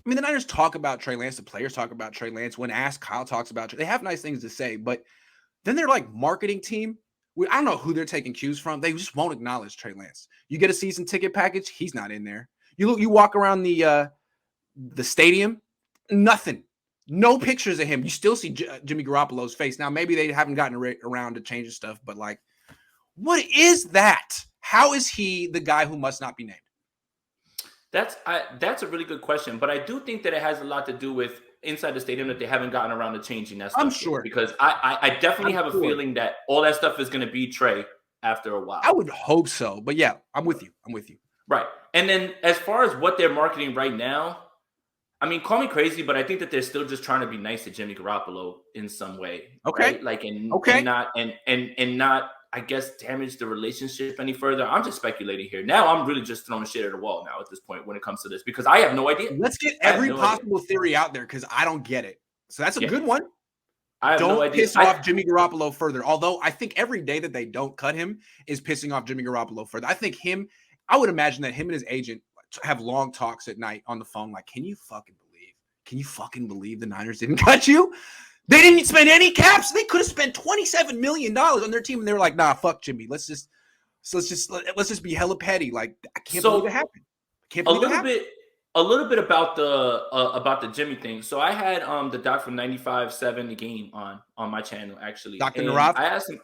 I mean, the Niners talk about Trey Lance. The players talk about Trey Lance. When asked, Kyle talks about Trey. They have nice things to say, but then they're like marketing team. I don't know who they're taking cues from. They just won't acknowledge Trey Lance. You get a season ticket package, he's not in there. You walk around the stadium, nothing. No pictures of him. You still see Jimmy Garoppolo's face. Now, maybe they haven't gotten around to changing stuff, but like, what is that? How is he the guy who must not be named? That's a really good question, but I do think that it has a lot to do with inside the stadium that they haven't gotten around to changing that stuff. I'm sure. Because I definitely have a feeling that all that stuff is going to be Trey after a while. I would hope so, but yeah, I'm with you. Right. And then as far as what they're marketing right now, I mean, call me crazy, but I think that they're still just trying to be nice to Jimmy Garoppolo in some way. Okay. Right? Like, and not, I guess, damage the relationship any further. I'm just speculating here. Now I'm really just throwing shit at the wall now at this point when it comes to this, because I have no idea. Let's get every possible theory out there because I don't get it. So that's a good one. I have no idea. Piss off Jimmy Garoppolo further. Although I think every day that they don't cut him is pissing off Jimmy Garoppolo further. I think I would imagine that him and his agent have long talks at night on the phone. Like, can you fucking believe the Niners didn't cut you? They didn't spend any caps. They could have spent $27 million on their team, and they were like, "Nah, fuck Jimmy. Let's just be hella petty." Like, I can't believe it happened. A little bit about the Jimmy thing. So I had the doc from 95.7 The Game on my channel actually. Dr. Narav? I asked him.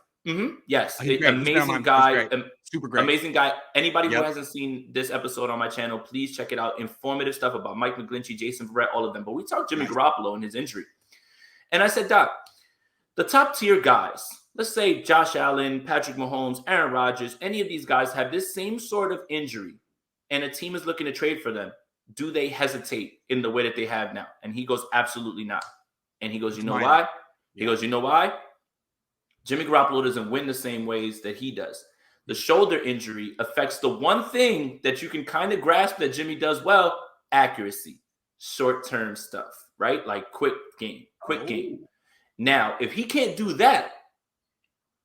Yes, amazing guy, super great, amazing guy. Anybody who hasn't seen this episode on my channel, please check it out. Informative stuff about Mike McGlinchey, Jason Verrett, all of them. But we talked Jimmy Garoppolo and his injury. And I said, Doc, the top tier guys, let's say Josh Allen, Patrick Mahomes, Aaron Rodgers, any of these guys have this same sort of injury and a team is looking to trade for them. Do they hesitate in the way that they have now? And he goes, absolutely not. And he goes, you know why? He goes, you know why? Jimmy Garoppolo doesn't win the same ways that he does. The shoulder injury affects the one thing that you can kind of grasp that Jimmy does well, accuracy, short-term stuff, right? Like quick game. Now, if he can't do that,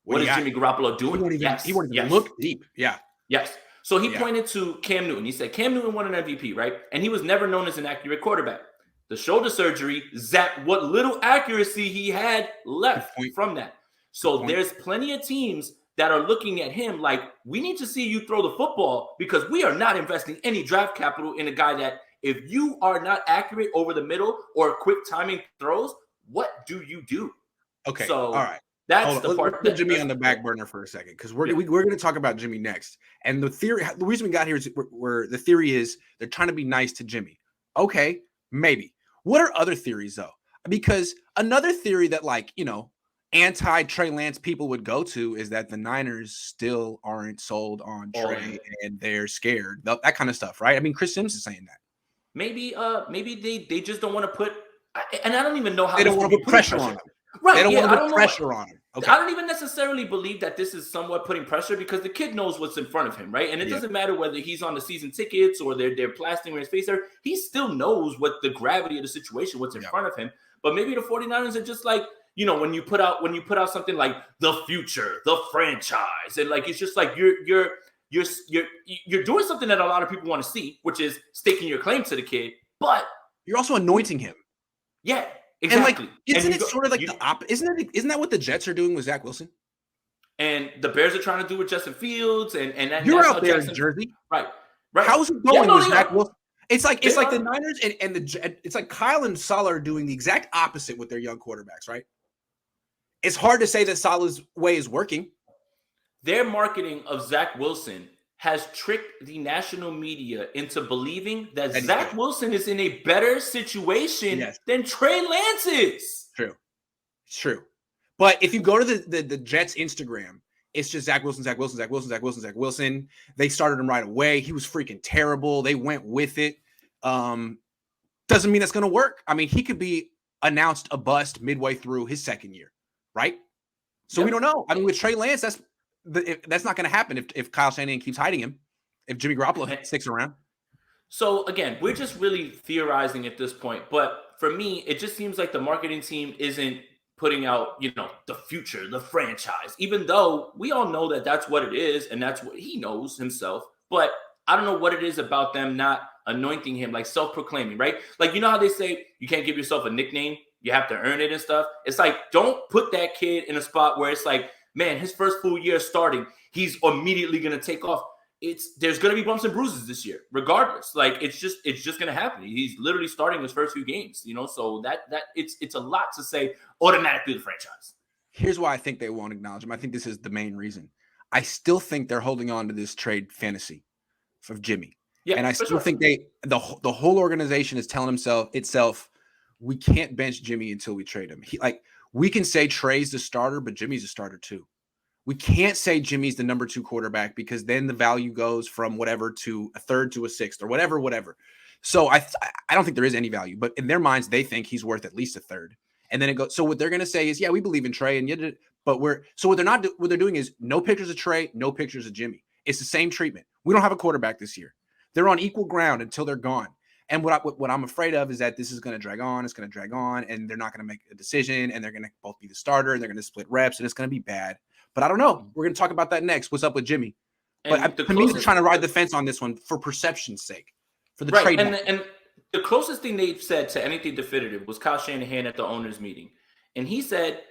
what is Jimmy Garoppolo doing? He won't even look deep. Yeah. Yes. So he pointed to Cam Newton. He said, Cam Newton won an MVP, right? And he was never known as an accurate quarterback. The shoulder surgery zapped what little accuracy he had left from that. So there's plenty of teams that are looking at him like, we need to see you throw the football because we are not investing any draft capital in a guy that if you are not accurate over the middle or quick timing throws, what do you do? Okay. So, all right. That's the part. Let's put Jimmy on the back burner for a second because we're going to talk about Jimmy next. And the reason we got here is the theory is they're trying to be nice to Jimmy. Okay, maybe. What are other theories though? Because another theory that anti Trey Lance people would go to is that the Niners still aren't sold on Trey and they're scared. That kind of stuff, right? I mean, Chris Sims is saying that. Maybe they just don't want to put, and I don't even know how they don't want to put pressure on him. Right. They don't want to put pressure on him. Okay. I don't even necessarily believe that this is somewhat putting pressure because the kid knows what's in front of him, right? And it doesn't matter whether he's on the season tickets or they're plastering his face there. He still knows what the gravity of the situation, what's in front of him. But maybe the 49ers are just like, when you put out something like the future, the franchise, and like it's just like you're doing something that a lot of people want to see, which is staking your claim to the kid, but you're also anointing him. Yeah. Exactly. And isn't it sort of like the opposite? Isn't that what the Jets are doing with Zach Wilson? And the Bears are trying to do with Justin Fields, and you're out there in Jersey, right? How's it going with Zach Wilson? It's like the Niners and it's like Kyle and Saleh are doing the exact opposite with their young quarterbacks, right? It's hard to say that Saleh's way is working. Their marketing of Zach Wilson has tricked the national media into believing that Zach Wilson is in a better situation than Trey Lance is. True. But if you go to the Jets Instagram, it's just Zach Wilson. They started him right away. He was freaking terrible. They went with it. Doesn't mean that's going to work. I mean, he could be announced a bust midway through his second year, right? So we don't know. I mean, with Trey Lance, that's not going to happen if Kyle Shanahan keeps hiding him, if Jimmy Garoppolo sticks around. So, again, we're just really theorizing at this point. But for me, it just seems like the marketing team isn't putting out, the future, the franchise, even though we all know that that's what it is and that's what he knows himself. But I don't know what it is about them not anointing him, like self-proclaiming, right? Like, you know how they say you can't give yourself a nickname, you have to earn it and stuff. It's like, don't put that kid in a spot where it's like, man, his first full year starting, he's immediately going to take off. There's going to be bumps and bruises this year, regardless. Like, it's just going to happen. He's literally starting his first few games, you know. So that it's a lot to say automatically the franchise. Here's why I think they won't acknowledge him. I think this is the main reason. I still think they're holding on to this trade fantasy of Jimmy. Yeah, and I still think the whole organization is telling itself, we can't bench Jimmy until we trade him. We can say Trey's the starter, but Jimmy's a starter too. We can't say Jimmy's the number 2 quarterback because then the value goes from whatever to a third to a sixth or whatever. So I don't think there is any value, but in their minds, they think he's worth at least a third. And then it goes. So what they're going to say is, yeah, we believe in Trey, but what they're doing is no pictures of Trey, no pictures of Jimmy. It's the same treatment. We don't have a quarterback this year. They're on equal ground until they're gone. And what I'm afraid of is that this is going to drag on. It's going to drag on, and they're not going to make a decision, and they're going to both be the starter, and they're going to split reps, and it's going to be bad. But I don't know. We're going to talk about that next. What's up with Jimmy? But to me, they're trying to ride the fence on this one for perception's sake, for the trade. And the closest thing they've said to anything definitive was Kyle Shanahan at the owners' meeting, and he said,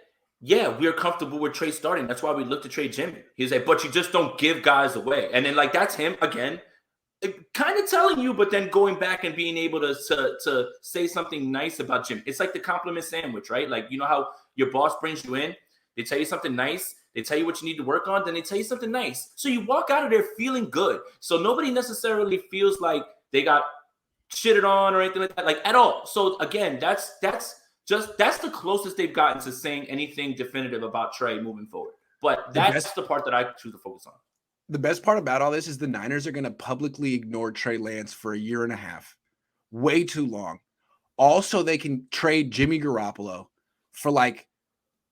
yeah, we're comfortable with Trey starting. That's why we look to trade Jimmy. He's like, but you just don't give guys away. And then, like, that's him again, kind of telling you, but then going back and being able to say something nice about Jimmy. It's like the compliment sandwich, right? Like, you know how your boss brings you in, they tell you something nice, they tell you what you need to work on, then they tell you something nice. So you walk out of there feeling good. So nobody necessarily feels like they got shitted on or anything like that, like, at all. So again, that's the closest they've gotten to saying anything definitive about Trey moving forward. But that's the part that I choose to focus on. The best part about all this is the Niners are going to publicly ignore Trey Lance for a year and a half. Way too long. Also, they can trade Jimmy Garoppolo for like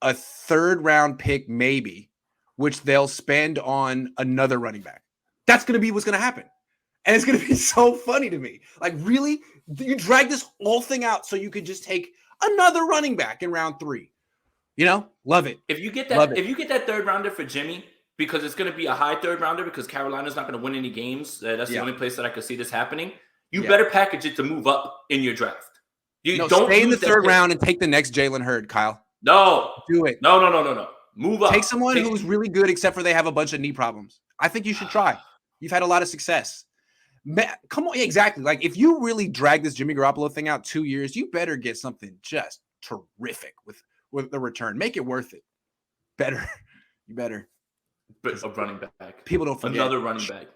a 3rd round pick, maybe, which they'll spend on another running back. That's going to be what's going to happen. And it's going to be so funny to me. Like, really? You drag this whole thing out so you could just take another running back in round 3. You know? Love it. If you get that 3rd rounder for Jimmy, because it's going to be a high 3rd rounder because Carolina's not going to win any games. That's the only place that I could see this happening. You better package it to move up in your draft. Don't stay in the 3rd round and take the next Jalen Hurd, Kyle. No. Do it. No. Move up. Take someone who's really good except for they have a bunch of knee problems. I think you should try. You've had a lot of success. Come on, exactly. Like, if you really drag this Jimmy Garoppolo thing out 2 years, you better get something just terrific with the return. Make it worth it. You better. But a running back. People don't forget. Another running back.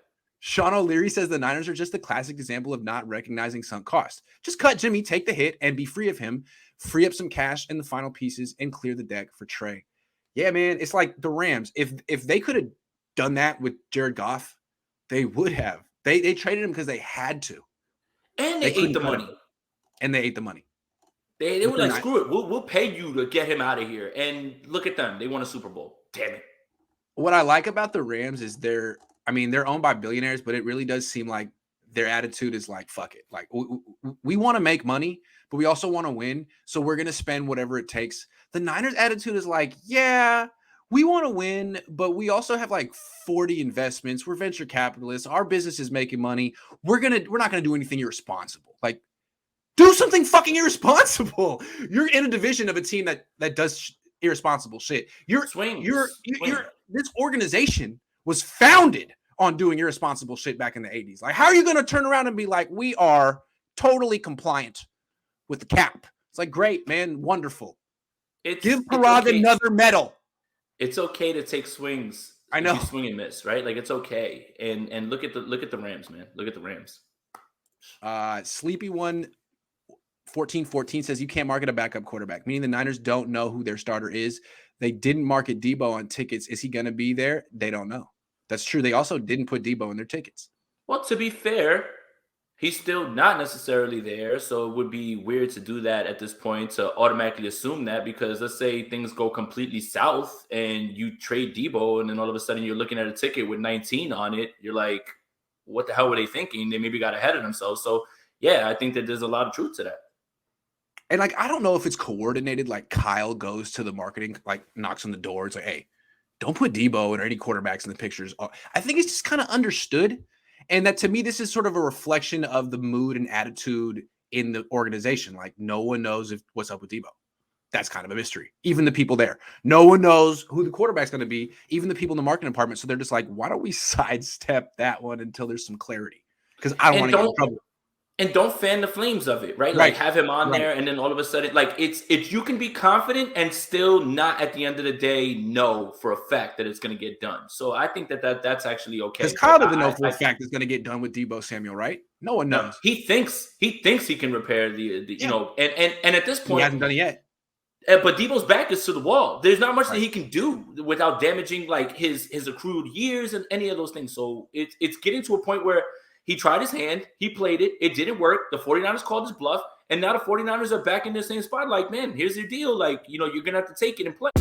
Sean O'Leary says the Niners are just a classic example of not recognizing sunk cost. Just cut Jimmy, take the hit, and be free of him. Free up some cash in the final pieces and clear the deck for Trey. Yeah, man, it's like the Rams. If they could have done that with Jared Goff, they would have. They traded him because they had to. And they ate the money. And they ate the money. They were like, screw it. We'll pay you to get him out of here. And look at them. They won a Super Bowl. Damn it. What I like about the Rams is they're owned by billionaires, but it really does seem like their attitude is like, fuck it. Like, we want to make money, but we also want to win. So we're going to spend whatever it takes. The Niners attitude is like, yeah, we want to win, but we also have like 40 investments. We're venture capitalists. Our business is making money. We're not going to do anything irresponsible. Like, do something fucking irresponsible. You're in a division of a team that does irresponsible shit. This organization was founded on doing irresponsible shit back in the 80s. Like, how are you going to turn around and be like, we are totally compliant with the cap? It's like, great, man. Wonderful. Give Parag another medal. It's okay to take swings. I know. You swing and miss, right? Like, it's okay. And look at the Rams, man. Look at the Rams. Sleepy One 1414 says you can't market a backup quarterback, meaning the Niners don't know who their starter is. They didn't market Deebo on tickets. Is he going to be there? They don't know. That's true. They also didn't put Deebo in their tickets. Well, to be fair, he's still not necessarily there. So it would be weird to do that at this point, to automatically assume that, because let's say things go completely south and you trade Deebo and then all of a sudden you're looking at a ticket with 19 on it. You're like, what the hell were they thinking? They maybe got ahead of themselves. So yeah, I think that there's a lot of truth to that. And like, I don't know if it's coordinated. Like, Kyle goes to the marketing, like knocks on the door. It's like, hey, don't put Deebo or any quarterbacks in the pictures. I think it's just kind of understood. And that to me, this is sort of a reflection of the mood and attitude in the organization. Like no one knows what's up with Deebo. That's kind of a mystery. Even the people there, no one knows who the quarterback's going to be. Even the people in the marketing department. So they're just like, why don't we sidestep that one until there's some clarity? Because I don't want to get in trouble. And don't fan the flames of it, right? Like have him on there, and then all of a sudden, like it's you can be confident and still not at the end of the day know for a fact that it's going to get done. So I think that's actually okay. Because Kyle doesn't know for a fact it's going to get done with Deebo Samuel, right? No one knows. No, he thinks he can repair the you know, and at this point he hasn't done it yet. But Deebo's back is to the wall. There's not much that he can do without damaging like his accrued years and any of those things. So it's getting to a point where he tried his hand. He played it. It didn't work. The 49ers called his bluff. And now the 49ers are back in the same spot. Like, man, here's your deal. Like, you know, you're going to have to take it and play.